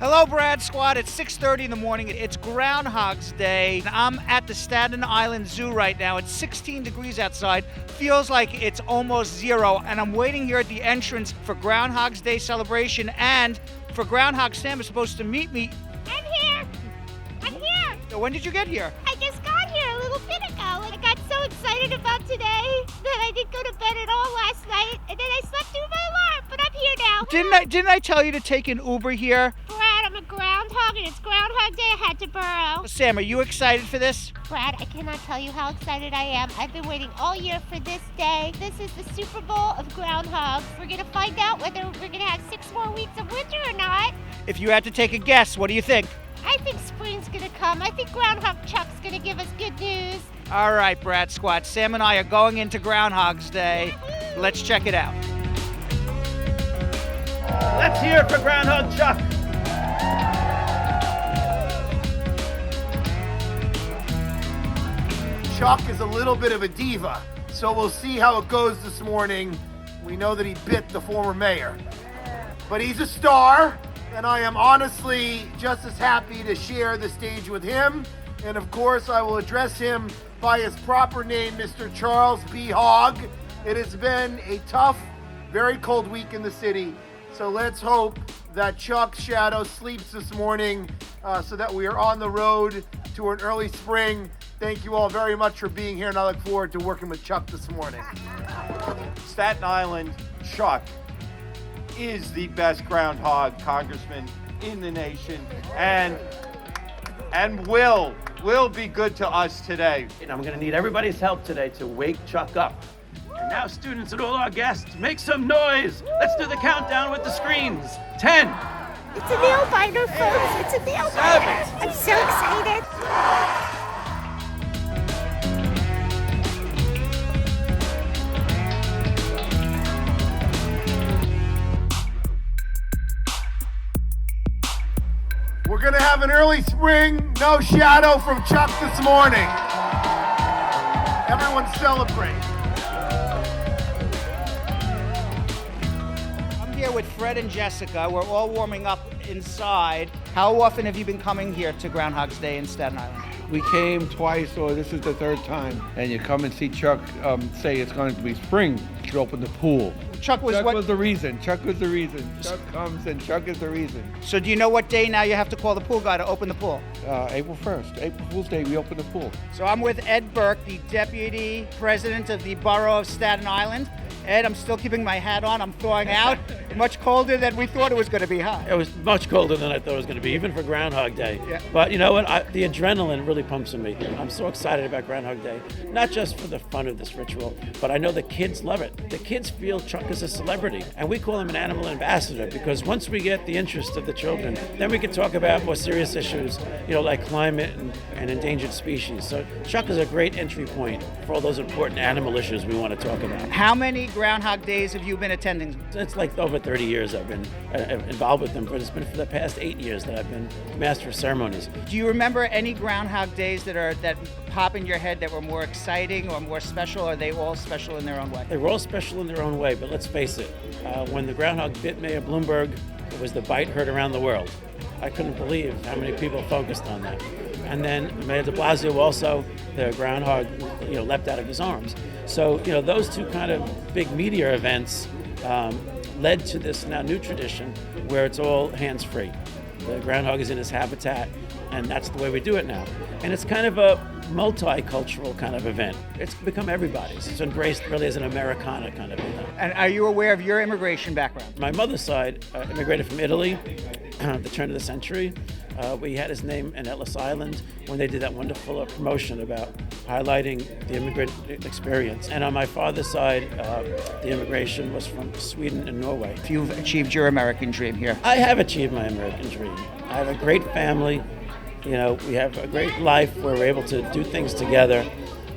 Hello, Brad Squad. It's 6:30 in the morning. It's Groundhog's Day. I'm at the Staten Island Zoo right now. It's 16 degrees outside. Feels like it's almost zero. And I'm waiting here at the entrance for Groundhog's Day celebration. And for Groundhog Sam is supposed to meet me. I'm here. I'm here. So when did you get here? I just got here a little bit ago. I got so excited about today that I didn't go to bed at all last night. And then I slept through my alarm. But I'm here now. Didn't I tell you to take an Uber here? Brad, I'm a groundhog and it's Groundhog Day. I had to burrow. Sam, are you excited for this? Brad, I cannot tell you how excited I am. I've been waiting all year for this day. This is the Super Bowl of groundhogs. We're going to find out whether we're going to have 6 more weeks of winter or not. If you had to take a guess, what do you think? I think spring's going to come. I think Groundhog Chuck's going to give us good news. All right, Brad Squad. Sam and I are going into Groundhog's Day. Let's check it out. Let's hear it for Groundhog Chuck. Chuck is a little bit of a diva, so we'll see how it goes this morning. We know that he bit the former mayor, but he's a star, and I am honestly just as happy to share the stage with him. And of course, I will address him by his proper name, Mr. Charles B. Hogg. It has been a tough, very cold week in the city, so let's hope that Chuck's shadow sleeps this morning so that we are on the road to an early spring. Thank you all very much for being here, and I look forward to working with Chuck this morning. Staten Island Chuck is the best groundhog congressman in the nation, and will be good to us today. And I'm going to need everybody's help today to wake Chuck up. And now, students and all our guests, make some noise. Let's do the countdown with the screens. 10. It's a nail biter, folks. It's a nail biter. I'm so excited. We're gonna have an early spring, no shadow from Chuck this morning. Everyone celebrate. I'm here with Fred and Jessica. We're all warming up inside. How often have you been coming here to Groundhog's Day in Staten Island? We came twice, or this is the third time. And you come and see Chuck say it's going to be spring. You should open the pool. Chuck was the reason. Chuck was the reason. Chuck comes and Chuck is the reason. So do you know what day now you have to call the pool guy to open the pool? April 1st. April Fool's Day, we open the pool. So I'm with Ed Burke, the Deputy President of the Borough of Staten Island. Ed, I'm still keeping my hat on. I'm thawing out. Much colder than we thought it was going to be, huh? It was much colder than I thought it was going to be, even for Groundhog Day. Yeah. But you know what? The adrenaline really pumps in me. I'm so excited about Groundhog Day, not just for the fun of this ritual, but I know the kids love it. The kids feel Chuck is a celebrity, and we call him an animal ambassador because once we get the interest of the children, then we can talk about more serious issues, like climate and endangered species. So Chuck is a great entry point for all those important animal issues we want to talk about. How many Groundhog Days have you been attending? It's like over 30 years I've been involved with them, but it's been for the past 8 years that I've been master of ceremonies. Do you remember any Groundhog Days that pop in your head that were more exciting or more special, or are they all special in their own way? They were all special in their own way, but let's face it, when the groundhog bit Mayor Bloomberg, it was the bite heard around the world. I couldn't believe how many people focused on that. And then Mayor de Blasio also, the groundhog, leapt out of his arms. So, those two kind of big media events led to this now new tradition where it's all hands-free. The groundhog is in his habitat, and that's the way we do it now. And it's kind of a multicultural kind of event. It's become everybody's. It's embraced really as an Americana kind of event. And are you aware of your immigration background? My mother's side immigrated from Italy at the turn of the century. We had his name in Ellis Island when they did that wonderful promotion about highlighting the immigrant experience. And on my father's side, the immigration was from Sweden and Norway. If you've achieved your American dream here. I have achieved my American dream. I have a great family. We have a great life where we're able to do things together.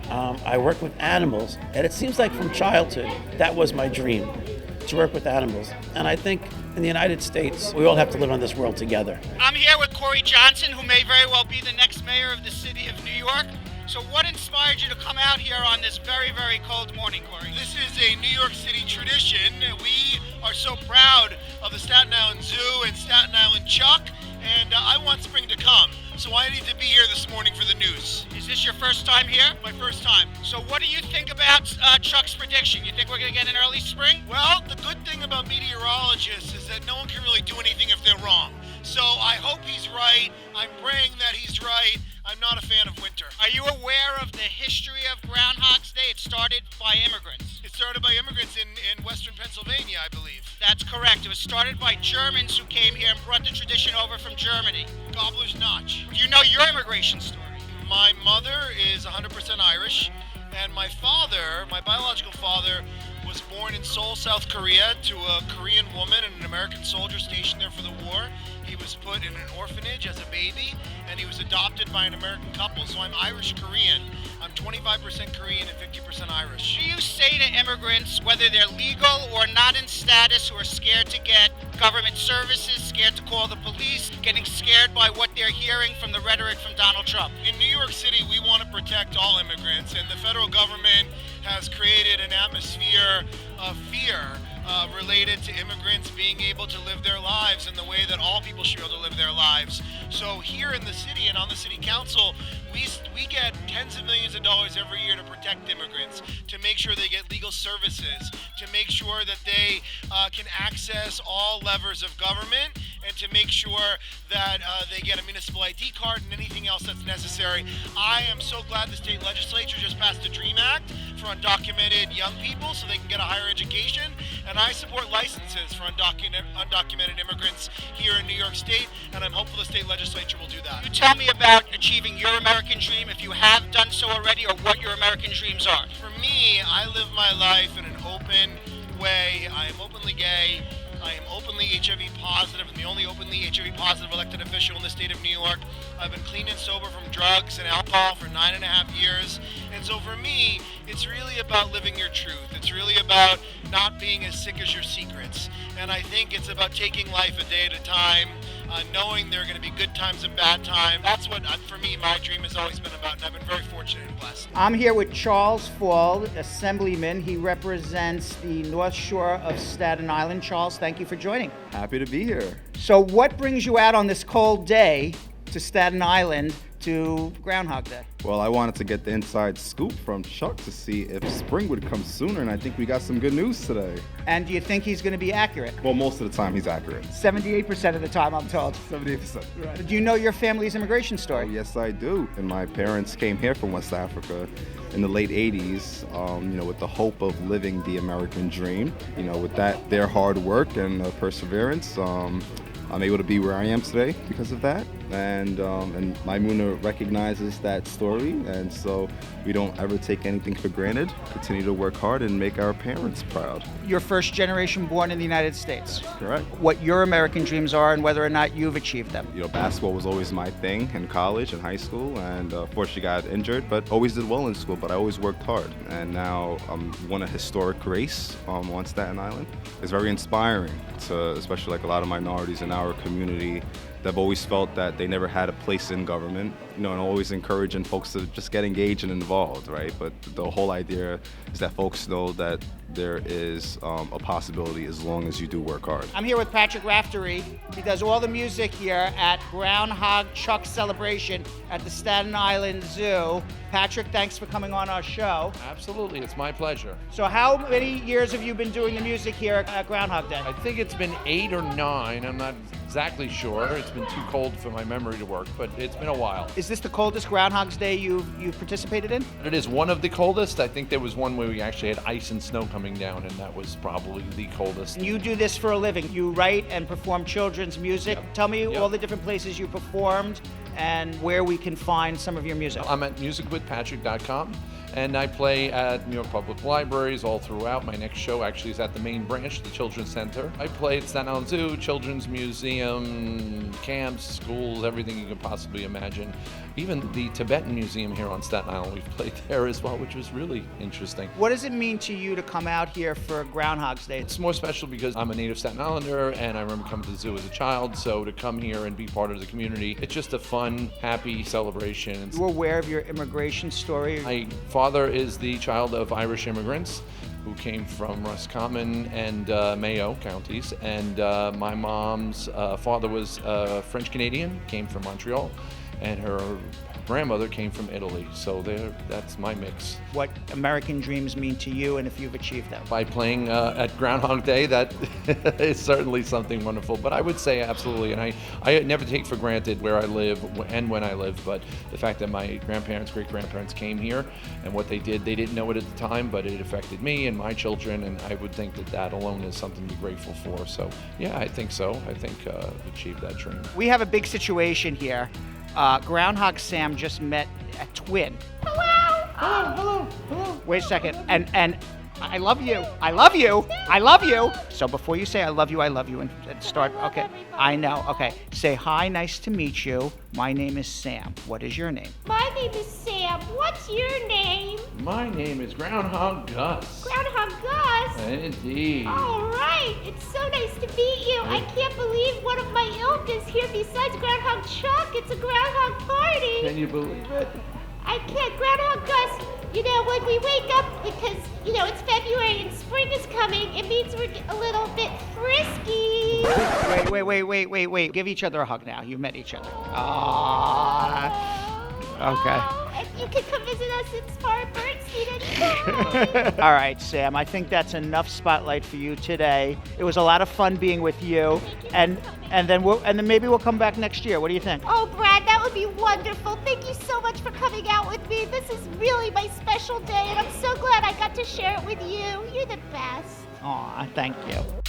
I work with animals, and it seems like from childhood, that was my dream, to work with animals. And I think in the United States, we all have to live on this world together. I'm here with Corey Johnson, who may very well be the next mayor of the city of New York. So what inspired you to come out here on this very, very cold morning, Corey? This is a New York City tradition. We are so proud of the Staten Island Zoo and Staten Island Chuck, this your first time here? My first time. So what do you think about Chuck's prediction? You think we're going to get an early spring? Well, the good thing about meteorologists is that no one can really do anything if they're wrong. So I hope he's right. I'm praying that he's right. I'm not a fan of winter. Are you aware of the history of Groundhog's Day? It started by immigrants. It started by immigrants in western Pennsylvania, I believe. That's correct. It was started by Germans who came here and brought the tradition over from Germany. Gobbler's Notch. Do you know your immigration story? My mother is 100% Irish, and my father, my biological father, was born in Seoul, South Korea, to a Korean woman and an American soldier stationed there for the war. He was put in an orphanage as a baby, and he was adopted by an American couple, so I'm Irish-Korean. I'm 25% Korean and 50% Irish. Do you say to immigrants, whether they're legal or not in status, who are scared to get government services, scared to call the police, getting scared by what they're hearing from the rhetoric from Donald Trump? In New York City, we want to protect all immigrants, and the federal government has created an atmosphere of fear related to immigrants being able to live their lives in the way that all people should be able to live their lives. So here in the city and on the city council, we get tens of millions of dollars every year to protect immigrants, to make sure they get legal services, to make sure that they can access all levers of government, and to make sure that they get a municipal ID card and anything else that's necessary. I am so glad the state legislature just passed the DREAM Act for undocumented young people so they can get a higher education, and I support licenses for undocumented immigrants here in New York State, and I'm hopeful the state legislature will do that. You tell me about achieving your American dream, if you have done so already, or what your American dreams are. For me, I live my life in an open way. I am openly gay. I am openly HIV positive. I'm the only openly HIV positive elected official in the state of New York. I've been clean and sober from drugs and alcohol for 9.5 years. And so for me, it's really about living your truth. It's really about not being as sick as your secrets. And I think it's about taking life a day at a time, knowing there are going to be good times and bad times. That's what, for me, my dream has always been about, and I've been very fortunate and blessed. I'm here with Charles Fall, Assemblyman. He represents the North Shore of Staten Island. Charles, thank you for joining. Happy to be here. So what brings you out on this cold day to Staten Island to Groundhog Day? Well, I wanted to get the inside scoop from Chuck to see if spring would come sooner, and I think we got some good news today. And do you think he's going to be accurate? Well, most of the time he's accurate. 78% of the time, I'm told. 78%. Right. Do you know your family's immigration story? Oh, yes, I do. And my parents came here from West Africa in the late 80s, with the hope of living the American dream. With that, their hard work and perseverance, I'm able to be where I am today because of that, and Maimuna recognizes that story, and so we don't ever take anything for granted. Continue to work hard and make our parents proud. You're first generation born in the United States. Correct. What your American dreams are and whether or not you've achieved them. Basketball was always my thing in college and high school, and fortunately got injured, but always did well in school. But I always worked hard, and now won a historic race on Staten Island. It's very inspiring to, especially like a lot of minorities in our community, that have always felt that they never had a place in government, and always encouraging folks to just get engaged and involved, right? But the whole idea is that folks know that there is a possibility as long as you do work hard. I'm here with Patrick Raftery. He does all the music here at Groundhog Chuck celebration at the Staten Island Zoo. Patrick, thanks for coming on our show. Absolutely, it's my pleasure. So how many years have you been doing the music here at Groundhog Day? I think it's been 8 or 9. I'm not exactly sure. It's been too cold for my memory to work, but it's been a while. Is this the coldest Groundhog's Day you've participated in? It is one of the coldest. I think there was one where we actually had ice and snow coming down, and that was probably the coldest. You do this for a living. You write and perform children's music. Yep. Tell me all the different places you performed and where we can find some of your music. I'm at musicwithpatrick.com, and I play at New York Public Libraries all throughout. My next show actually is at the main branch, the Children's Center. I play at Staten Island Zoo, Children's Museum, camps, schools, everything you can possibly imagine. Even the Tibetan Museum here on Staten Island, we've played there as well, which was really interesting. What does it mean to you to come out here for Groundhog's Day? It's more special because I'm a native Staten Islander, and I remember coming to the zoo as a child, so to come here and be part of the community, it's just a fun, happy celebration. You aware of your immigration story? My father is the child of Irish immigrants who came from Roscommon and Mayo counties, and my mom's father was French-Canadian, came from Montreal, and her grandmother came from Italy. So that's my mix. What American dreams mean to you and if you've achieved them. By playing at Groundhog Day, that is certainly something wonderful. But I would say absolutely, and I never take for granted where I live and when I live, but the fact that my grandparents, great-grandparents came here, and what they did, they didn't know it at the time, but it affected me and my children, and I would think that that alone is something to be grateful for. So yeah, I think so. I think I've achieved that dream. We have a big situation here. Groundhog Sam just met a twin. Hello. Wait a second. And I love you. I love you. I love you. So before you say I love you, and start. Okay. I know. Okay. Say hi. Nice to meet you. My name is Sam. What is your name? My name is Sam. What's your name? My name is Groundhog Gus. Groundhog Gus? Indeed. All right. It's so nice to meet you. I can't believe one of my ilk is here besides Groundhog Chuck. It's a groundhog party. Can you believe it? I can't. Groundhog Gus, when we wake up, because, it's February and spring is coming, it means we're a little bit frisky. Wait. Give each other a hug now. You met each other. Okay. And you can come visit us in Spar, Bernstein anytime. All right, Sam. I think that's enough spotlight for you today. It was a lot of fun being with you, and then maybe we'll come back next year. What do you think? Oh, Brad, that would be wonderful. Thank you so much for coming out with me. This is really my special day, and I'm so glad I got to share it with you. You're the best. Aw, thank you.